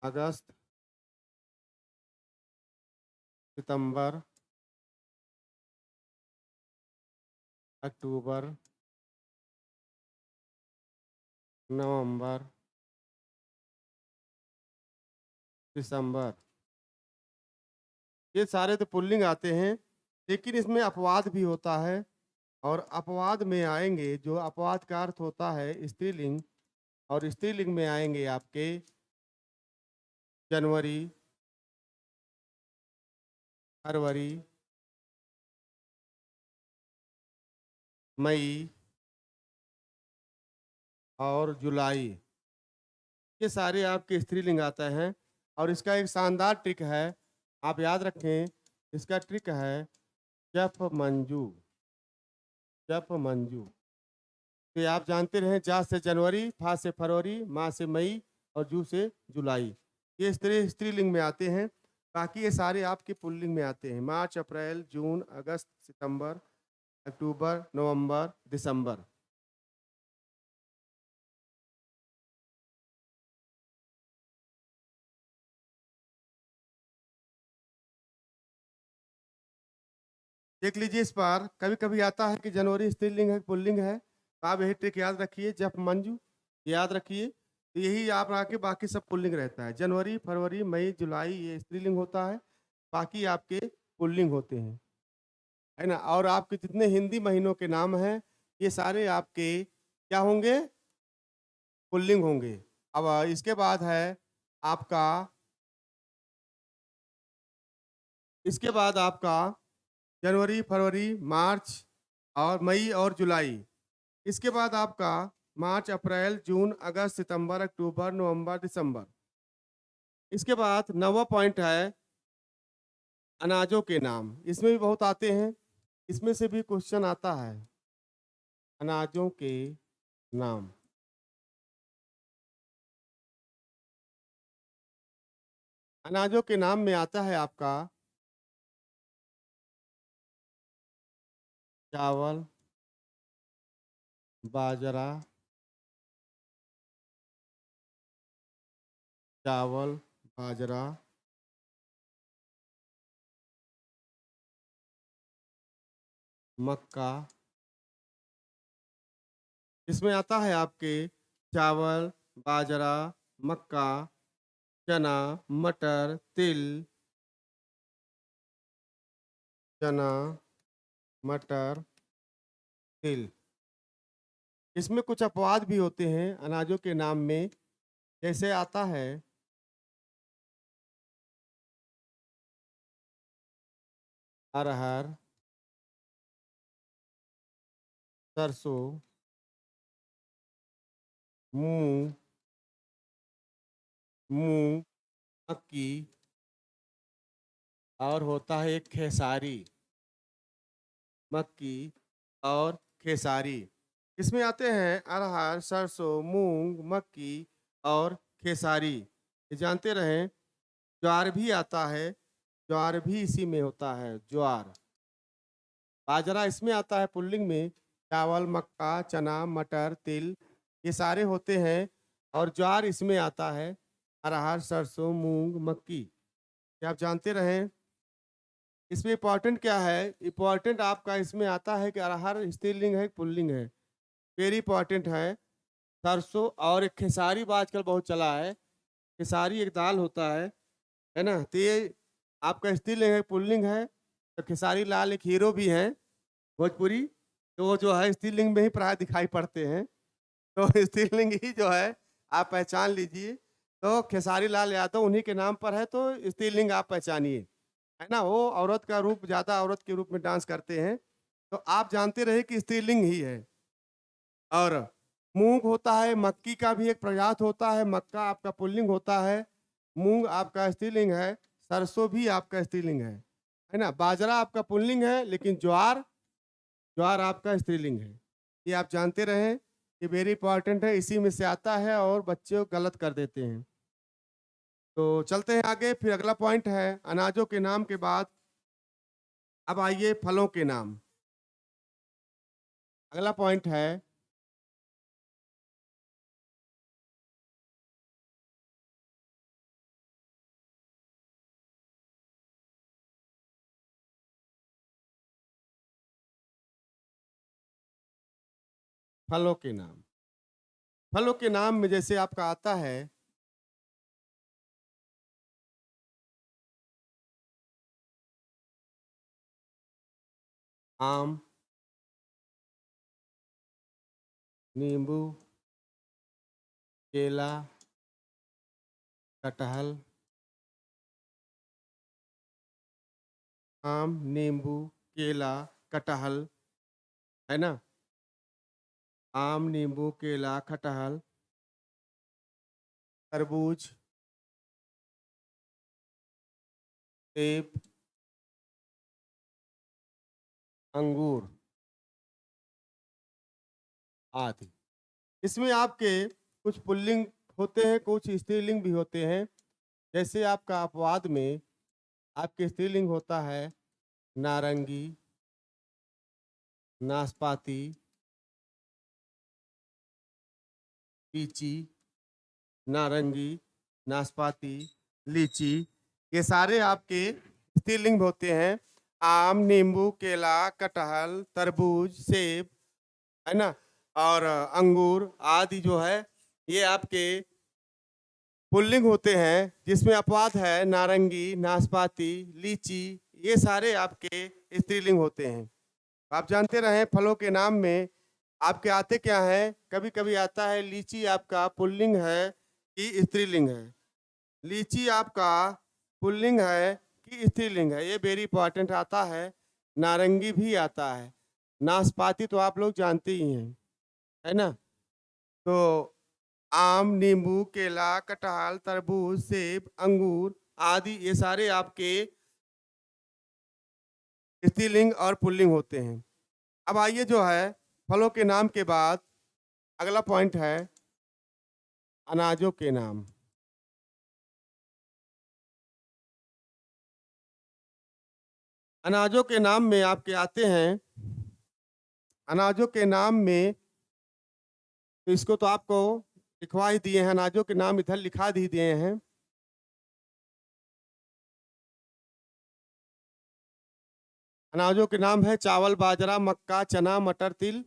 अगस्त, सितंबर, अक्टूबर, नवंबर, दिसंबर, ये सारे तो पुल्लिंग आते हैं। लेकिन इसमें अपवाद भी होता है। और अपवाद में आएंगे, जो अपवाद का अर्थ होता है स्त्रीलिंग, और स्त्रीलिंग में आएंगे आपके जनवरी, फरवरी, मई और जुलाई, ये सारे आपके स्त्रीलिंग आते हैं। और इसका एक शानदार ट्रिक है, आप याद रखें। इसका ट्रिक है जप मंजू, जप मंजू। तो ये आप जानते रहे, जा से जनवरी, फा से फरवरी, मा से मई और जू से जुलाई, ये स्त्रीलिंग में आते हैं। बाकी ये सारे आपके पुल्लिंग में आते हैं, मार्च, अप्रैल, जून, अगस्त, सितंबर, अक्टूबर, नवंबर, दिसंबर। देख लीजिए इस बार, कभी कभी आता है कि जनवरी स्त्रीलिंग है पुल्लिंग है, तो आप यही ट्रिक याद रखिए, जप मंजू याद रखिए। तो यही आप आके बाकी सब पुल्लिंग रहता है। जनवरी, फरवरी, मई, जुलाई ये स्त्रीलिंग होता है, बाकी आपके पुल्लिंग होते हैं, है ना। और आपके जितने हिंदी महीनों के नाम हैं, ये सारे आपके क्या होंगे, पुल्लिंग होंगे। अब इसके बाद है आपका, इसके बाद आपका जनवरी, फरवरी, मार्च और मई और जुलाई। इसके बाद आपका मार्च, अप्रैल, जून, अगस्त, सितंबर, अक्टूबर, नवंबर, दिसंबर। इसके बाद 9वां पॉइंट है अनाजों के नाम। इसमें भी बहुत आते हैं, इसमें से भी क्वेश्चन आता है, अनाजों के नाम। अनाजों के नाम में आता है आपका चावल, बाजरा, चावल, बाजरा, मक्का। इसमें आता है आपके चावल, बाजरा, मक्का, चना, मटर, तिल, चना, मटर, तिल। इसमें कुछ अपवाद भी होते हैं अनाजों के नाम में, जैसे आता है अरहर, सरसों, मूंग, मूंग, मक्की, और होता है एक खेसारी, मक्की और खेसारी। इसमें आते हैं अरहर, सरसों, मूंग, मक्की और खेसारी। ये जानते रहें। ज्वार भी आता है, ज्वार भी इसी में होता है, ज्वार। बाजरा इसमें आता है पुल्लिंग में, चावल, मक्का, चना, मटर, तिल, ये सारे होते हैं। और ज्वार इसमें आता है, अरहर, सरसों, मूंग, मक्की। क्या आप जानते रहें। इसमें इंपॉर्टेंट क्या है, इंपॉर्टेंट आपका इसमें आता है कि अरहर स्त्रीलिंग है पुल्लिंग है, वेरी इंपॉर्टेंट है। सरसों और एक खेसारी आजकल बहुत चला है, खेसारी एक दाल होता है ना। तो ये आपका स्त्रीलिंग है पुल्लिंग है। तो खेसारी लाल एक हीरो भी हैं भोजपुरी, तो वो जो है स्त्रीलिंग में ही प्राय दिखाई पड़ते हैं। तो स्त्रीलिंग ही जो है आप पहचान लीजिए। तो खेसारी लाल यादव उन्हीं के नाम पर है, तो स्त्रीलिंग आप पहचानिए, है ना। वो औरत का रूप, ज्यादा औरत के रूप में डांस करते हैं, तो आप जानते रहे कि स्त्रीलिंग ही है। और मूंग होता है, मक्की का भी एक प्रजात होता है, मक्का आपका पुल्लिंग होता है, मूंग आपका स्त्रीलिंग है, सरसों भी आपका स्त्रीलिंग है ना। बाजरा आपका पुल्लिंग है, लेकिन ज्वार, ज्वार आपका स्त्रीलिंग है। ये आप जानते रहें, ये वेरी इंपॉर्टेंट है, इसी में से आता है और बच्चे गलत कर देते हैं। तो चलते हैं आगे। फिर अगला पॉइंट है अनाजों के नाम के बाद अब आइए फलों के नाम। अगला पॉइंट है फलों के नाम। फलों के नाम में जैसे आपका आता है आम, नींबू, केला, कटहल। आम, नींबू, केला, कटहल, है ना। आम, नींबू, केला, कटहल, तरबूज, सेब, अंगूर आदि। इसमें आपके कुछ पुल्लिंग होते हैं, कुछ स्त्रीलिंग भी होते हैं। जैसे आपका अपवाद में आपके स्त्रीलिंग होता है नारंगी, नाशपाती, लीची, नारंगी, नाशपाती, लीची, ये सारे आपके स्त्रीलिंग होते हैं। आम, नींबू, केला, कटहल, तरबूज, सेब, है ना, और अंगूर आदि जो है ये आपके पुल्लिंग होते हैं। जिसमें अपवाद है नारंगी, नाशपाती, लीची, ये सारे आपके स्त्रीलिंग होते हैं। आप जानते रहे फलों के नाम में आपके आते क्या है, कभी कभी आता है लीची आपका पुल्लिंग है कि स्त्रीलिंग है, लीची आपका पुल्लिंग है कि स्त्रीलिंग है, ये वेरी इंपॉर्टेंट आता है। नारंगी भी आता है, नाशपाती तो आप लोग जानते ही हैं, है ना। तो आम, नींबू, केला, कटहल, तरबूज, सेब, अंगूर आदि ये सारे आपके स्त्रीलिंग और पुल्लिंग होते हैं। अब आइए जो है फलों के नाम के बाद अगला पॉइंट है अनाजों के नाम। अनाजों के नाम में आपके आते हैं अनाजों के नाम में, तो इसको तो आपको लिखवा ही दिए हैं, अनाजों के नाम इधर लिखा ही दिए हैं। अनाजों के नाम है चावल, बाजरा, मक्का, चना, मटर, तिल,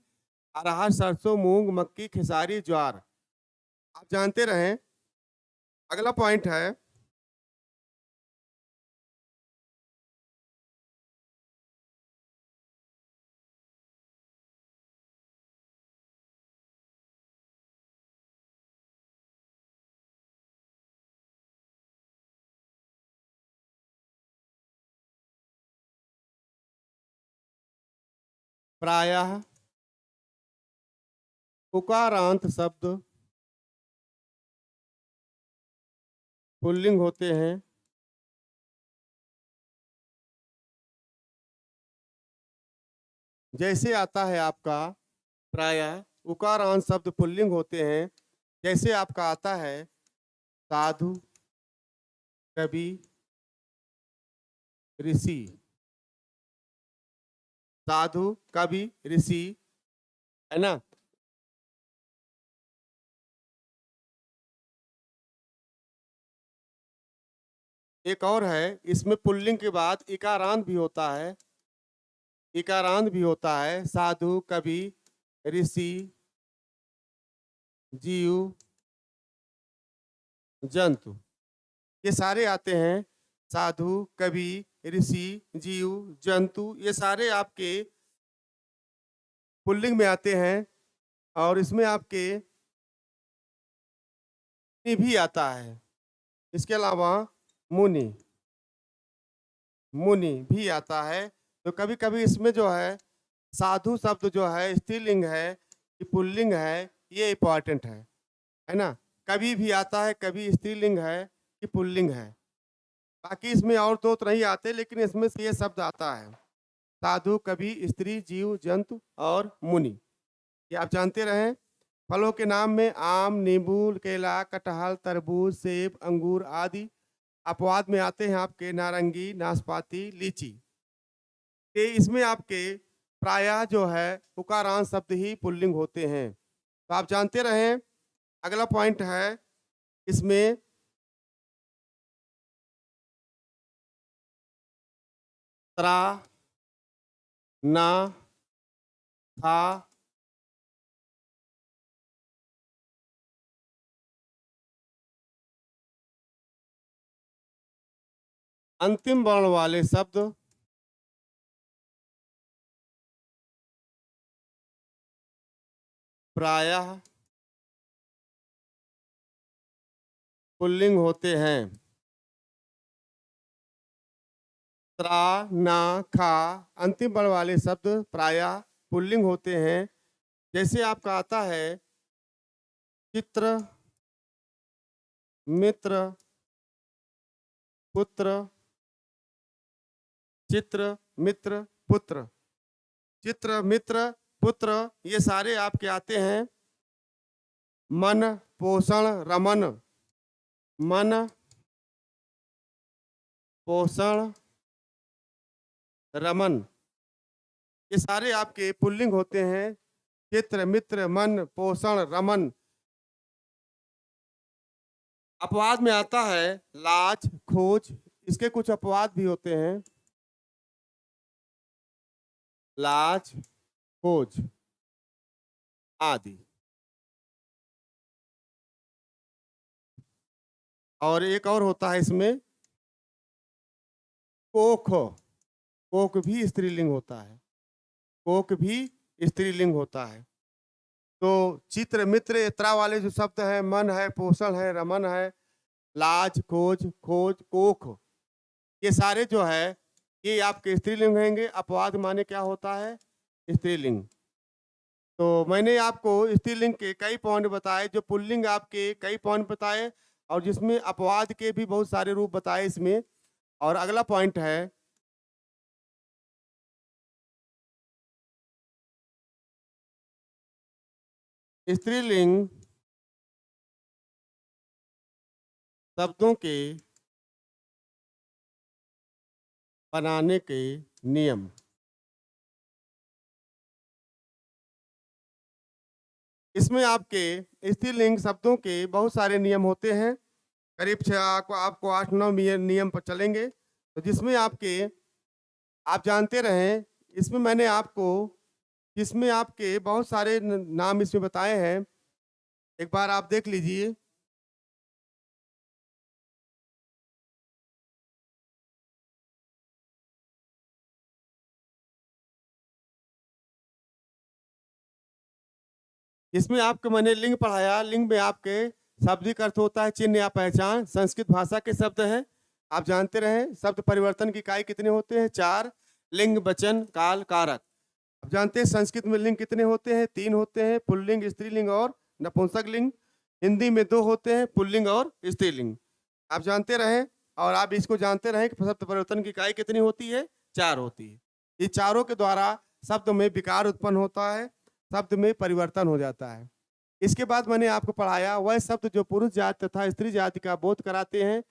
अरहर, सरसों, मूंग, मक्की, खेसारी, ज्वार। आप जानते रहें। अगला पॉइंट है प्रायः उकारांत शब्द पुल्लिंग होते हैं। जैसे आता है आपका प्रायः उकारांत शब्द पुल्लिंग होते हैं, जैसे आपका आता है साधु, कवि, ऋषि। साधु, कवि, ऋषि, है ना। एक और है, इसमें पुल्लिंग के बाद इकारांत भी होता है। इकारांत भी होता है। साधु, कवि, ऋषि, जीव, जंतु, ये सारे आते हैं। साधु, कवि, ऋषि, जीव, जंतु, ये सारे आपके पुल्लिंग में आते हैं। और इसमें आपके मुनि भी आता है। इसके अलावा मुनि, मुनि भी आता है। तो कभी कभी इसमें जो है साधु शब्द जो है स्त्रीलिंग है कि पुल्लिंग है, ये इंपॉर्टेंट है ना। कभी भी आता है, कभी स्त्रीलिंग है कि पुल्लिंग है। बाकी इसमें और दो तो नहीं आते, लेकिन इसमें से ये शब्द आता है। साधु, कवि, स्त्री, जीव, जंतु और मुनि, ये आप जानते रहें। फलों के नाम में आम, नींबू, केला, कटहल, तरबूज, सेब, अंगूर आदि। अपवाद में आते हैं आपके नारंगी, नाशपाती, लीची। ये इसमें आपके प्रायः जो है उकारांत शब्द ही पुल्लिंग होते हैं। तो आप जानते रहें। अगला पॉइंट है इसमें त्रा, ना, था, अंतिम वर्ण वाले शब्द प्रायः पुल्लिंग होते हैं। त्रा, ना, खा, अंतिम वर्ण वाले शब्द प्रायः पुल्लिंग होते हैं। जैसे आपका आता है चित्र, मित्र, पुत्र, चित्र, मित्र, पुत्र। चित्र, मित्र, पुत्र, ये सारे आपके आते हैं मन, पोषण, रमन। मन, पोषण, रमन, ये सारे आपके पुल्लिंग होते हैं। चित्र, मित्र, मन, पोषण, रमन। अपवाद में आता है लाज, खोज, इसके कुछ अपवाद भी होते हैं। लाज, खोज आदि। और एक और होता है इसमें कोख। कोक भी स्त्रीलिंग होता है। कोक भी स्त्रीलिंग होता है। तो चित्र, मित्र, इत्रा वाले जो शब्द है, मन है, पोषण है, रमन है, लाज, खोज, खोज, कोख, ये सारे जो है ये आपके स्त्रीलिंग होंगे। अपवाद माने क्या होता है? स्त्रीलिंग। तो मैंने आपको स्त्रीलिंग के कई पॉइंट बताए, जो पुल्लिंग आपके कई पॉइंट बताए, और जिसमें अपवाद के भी बहुत सारे रूप बताए इसमें। और अगला पॉइंट है स्त्रीलिंग शब्दों के बनाने के नियम। इसमें आपके स्त्रीलिंग शब्दों के बहुत सारे नियम होते हैं, करीब आपको 8-9 नियम पर चलेंगे। तो जिसमें आप जानते रहें, इसमें आपके बहुत सारे नाम इसमें बताए हैं, एक बार आप देख लीजिए। इसमें आपको मैंने लिंग पढ़ाया, लिंग में आपके शाब्दिक अर्थ होता है चिन्ह या पहचान, संस्कृत भाषा के शब्द हैं। आप जानते रहे शब्द परिवर्तन की इकाई कितने होते हैं? 4। लिंग, वचन, काल, कारक। आप जानते हैं संस्कृत में लिंग कितने होते हैं? 3 होते हैं, पुल्लिंग, स्त्रीलिंग और नपुंसक लिंग। हिंदी में 2 होते हैं, पुल्लिंग और स्त्रीलिंग। आप जानते रहे और आप इसको जानते रहे कि शब्द परिवर्तन की इकाई कितनी होती है? 4 होती है। ये चारों के द्वारा शब्द में विकार उत्पन्न होता है, शब्द में परिवर्तन हो जाता है। इसके बाद मैंने आपको पढ़ाया वह शब्द जो पुरुष जाति तथा स्त्री जाति का बोध कराते हैं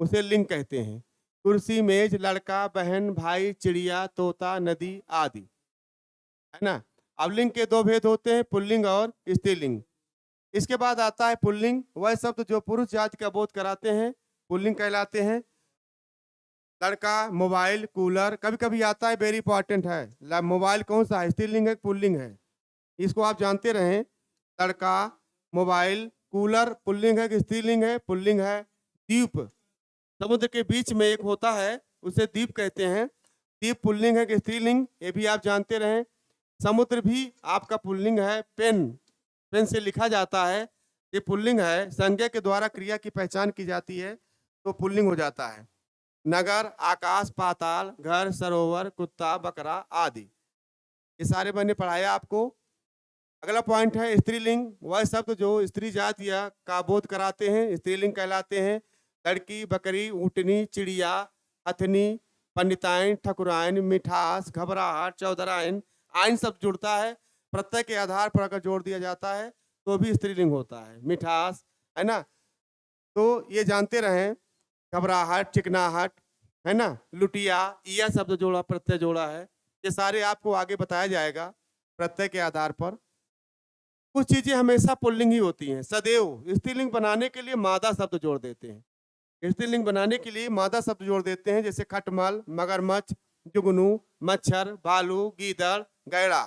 उसे लिंग कहते हैं। कुर्सी, मेज, लड़का, बहन, भाई, चिड़िया, तोता, नदी आदि, है ना। अब लिंग के 2 भेद होते हैं, पुल्लिंग और स्त्रीलिंग। इसके बाद आता है पुल्लिंग, वह शब्द जो पुरुष जाति का बोध कराते हैं पुल्लिंग कहलाते हैं। लड़का, मोबाइल, कूलर, कभी कभी आता है, वेरी इंपॉर्टेंट है, मोबाइल कौन सा है? स्त्रीलिंग है, पुल्लिंग है? इसको आप जानते रहें। लड़का, मोबाइल, कूलर पुल्लिंग है कि स्त्रीलिंग है? पुल्लिंग है। द्वीप, समुद्र के बीच में एक होता है उसे द्वीप कहते हैं। द्वीप पुल्लिंग है कि स्त्रीलिंग? ये भी आप जानते रहें। समुद्र भी आपका पुल्लिंग है। पेन, पेन से लिखा जाता है, ये पुल्लिंग है। संज्ञा के द्वारा क्रिया की पहचान की जाती है तो पुल्लिंग हो जाता है। नगर, आकाश, पाताल, घर, सरोवर, कुत्ता, बकरा आदि, ये सारे मैंने पढ़ाया आपको। अगला पॉइंट है स्त्रीलिंग, वह शब्द जो स्त्री जाति या का बोध कराते हैं स्त्रीलिंग कहलाते हैं। लड़की, बकरी, ऊँटनी, चिड़िया, हथनी, पंडिताइन, ठकुराइन, मिठास, घबराहट, चौधराइन, आइन शब्द जुड़ता है, प्रत्यय के आधार पर अगर जोड़ दिया जाता है तो भी स्त्रीलिंग होता है। मिठास, है ना। तो ये जानते रहें, घबराहट, चिकनाहट, है ना, लुटिया, यह शब्द जोड़ा, प्रत्यय जोड़ा है। ये सारे आपको आगे बताया जाएगा प्रत्यय के आधार पर। कुछ चीजें हमेशा पुल्लिंग ही होती हैं। सदैव स्त्रीलिंग बनाने के लिए मादा शब्द जोड़ देते हैं। स्त्रीलिंग बनाने के लिए मादा शब्द जोड़ देते हैं, जैसे खटमल, मगरमच्छ, जुगनू, मच्छर, भालू, गीदड़, गैड़ा।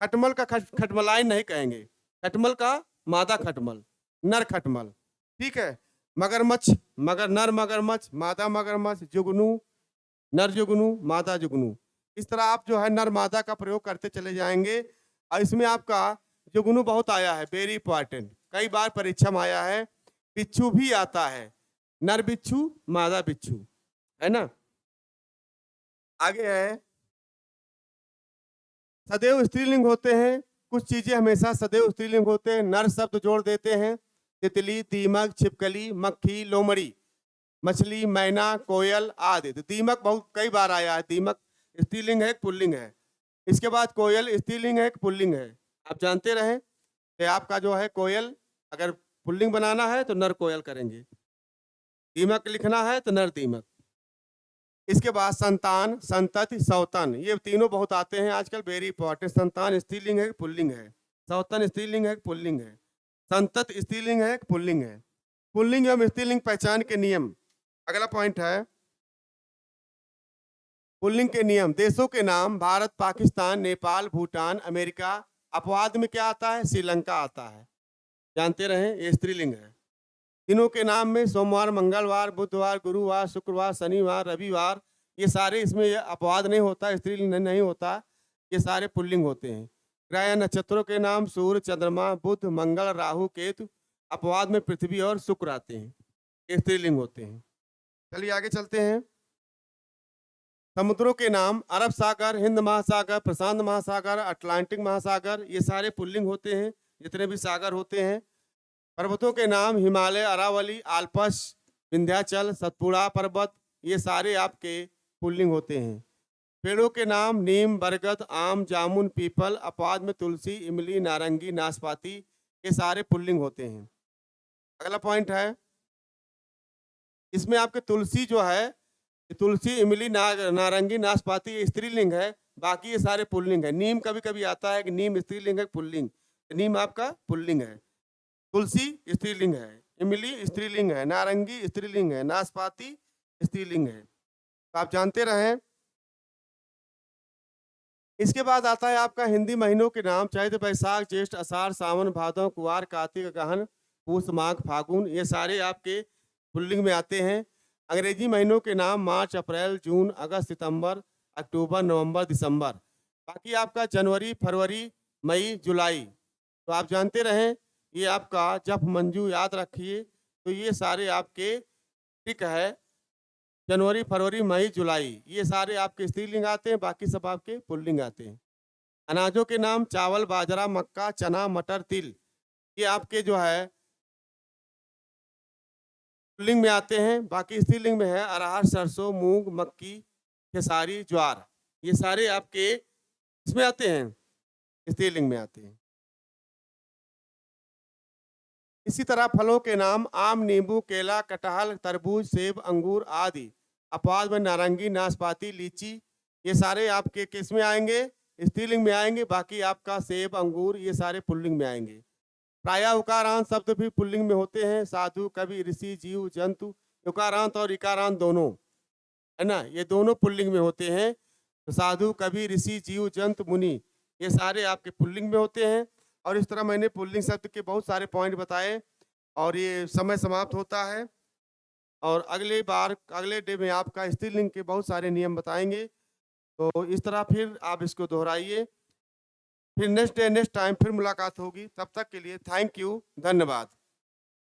खटमल का खटमलाई नहीं कहेंगे, खटमल का मादा खटमल, नर खटमल, ठीक है। मगरमच्छ, नर मगरमच्छ, मादा मगरमच्छ, जुगनू, नर जुगनू, मादा जुगनू। इस तरह आप जो है नर मादा का प्रयोग करते चले जाएंगे। और इसमें आपका जुगनू बहुत आया है, वेरी इंपॉर्टेंट, कई बार परीक्षा में आया है। बिच्छू भी आता है, नर बिच्छू, मादा बिच्छू, है ना। आगे है सदैव स्त्रीलिंग होते हैं। कुछ चीजें हमेशा सदैव स्त्रीलिंग होते हैं, नर शब्द जोड़ देते हैं। तितली, दीमक, छिपकली, मक्खी, लोमड़ी, मछली, मैना, कोयल आदि। तो दीमक बहुत कई बार आया है, दीमक स्त्रीलिंग है, पुल्लिंग है। इसके बाद कोयल स्त्रीलिंग है, पुल्लिंग है। आप जानते रहें कि आपका जो है कोयल, अगर पुल्लिंग बनाना है तो नर कोयल करेंगे, दीमक लिखना है तो नर दीमक। इसके बाद संतान, संतति, सौतन, ये तीनों बहुत आते हैं आजकल, वेरी इंपॉर्टेंट। संतान स्त्रीलिंग है, पुल्लिंग है। सौतन स्त्रीलिंग है, पुल्लिंग है। संतत स्त्रीलिंग है, पुल्लिंग है। पुल्लिंग एवं स्त्रीलिंग पहचान के नियम। अगला पॉइंट है पुल्लिंग के नियम। देशों के नाम भारत, पाकिस्तान, नेपाल, भूटान, अमेरिका। अपवाद में क्या आता है? श्रीलंका आता है, जानते रहें, ये स्त्रीलिंग है। दिनों के नाम में सोमवार, मंगलवार, बुधवार, गुरुवार, शुक्रवार, शनिवार, रविवार, ये सारे, इसमें अपवाद नहीं होता, स्त्रीलिंग नहीं होता, ये सारे पुल्लिंग होते हैं। ग्रह नक्षत्रों के नाम सूर्य, चंद्रमा, बुध, मंगल, राहु, केतु। अपवाद में पृथ्वी और शुक्र आते हैं, ये स्त्रीलिंग होते हैं। चलिए आगे चलते हैं। समुद्रों के नाम अरब सागर, हिंद महासागर, प्रशांत महासागर, अटलांटिक महासागर, ये सारे पुल्लिंग होते हैं, जितने भी सागर होते हैं। पर्वतों के नाम हिमालय, अरावली, आल्पस, विंध्याचल, सतपुड़ा पर्वत, ये सारे आपके पुल्लिंग होते हैं। पेड़ों के नाम नीम, बरगद, आम, जामुन, पीपल। अपवाद में तुलसी, इमली, नारंगी, नाशपाती, ये सारे पुल्लिंग होते हैं। अगला पॉइंट है, इसमें आपके तुलसी जो है, तुलसी, इमली, नारंगी, नाशपाती, ये स्त्रीलिंग है, बाकी ये सारे पुल्लिंग है। नीम कभी कभी आता है कि नीम स्त्रीलिंग है, पुल्लिंग। नीम आपका पुल्लिंग है, तुलसी स्त्रीलिंग है, इमली स्त्रीलिंग है, नारंगी स्त्रीलिंग है, नाशपाती स्त्रीलिंग है। तो आप जानते रहें। इसके बाद आता है आपका हिंदी महीनों के नाम, चैत बैसाख ज्येष्ठ आषाढ़ सावन भादौ कुवार कार्तिक अगहन पूस माघ फागुन, ये सारे आपके पुल्लिंग में आते हैं। अंग्रेजी महीनों के नाम मार्च अप्रैल जून अगस्त सितंबर अक्टूबर नवंबर दिसंबर। बाकी आपका जनवरी फरवरी मई जुलाई। तो आप जानते रहें, ये आपका जप मंजू याद रखिए। तो ये सारे आपके ठीक है, जनवरी फरवरी मई जुलाई, ये सारे आपके स्त्रीलिंग आते हैं, बाकी सब आपके पुल्लिंग आते हैं। अनाजों के नाम चावल बाजरा मक्का चना मटर तिल, ये आपके जो है पुल्लिंग में आते हैं। बाकी स्त्रीलिंग में है अरहर सरसों मूंग मक्की खेसारी ज्वार, ये सारे आपके इसमें आते हैं, स्त्रीलिंग में आते हैं। इसी तरह फलों के नाम आम नींबू केला कटहल तरबूज सेब अंगूर आदि। अपवाद में नारंगी नाशपाती लीची, ये सारे आपके किस में आएंगे, स्त्रीलिंग में आएंगे। बाकी आपका सेब अंगूर ये सारे पुल्लिंग में आएंगे। प्रायः उकारांत शब्द भी पुल्लिंग में होते हैं, साधु कवि ऋषि जीव जंतु। उकारांत और इकारांत दोनों है ना, ये दोनों पुल्लिंग में होते हैं। तो साधु कवि ऋषि जीव जंतु मुनि, ये सारे आपके पुल्लिंग में होते हैं। और इस तरह मैंने पुल्लिंग शब्द के बहुत सारे पॉइंट बताए और ये समय समाप्त होता है। और अगले बार अगले डे में आपका स्त्रीलिंग के बहुत सारे नियम बताएंगे। तो इस तरह फिर आप इसको दोहराइए। फिर नेक्स्ट डे नेक्स्ट टाइम फिर मुलाकात होगी। तब तक के लिए थैंक यू, धन्यवाद।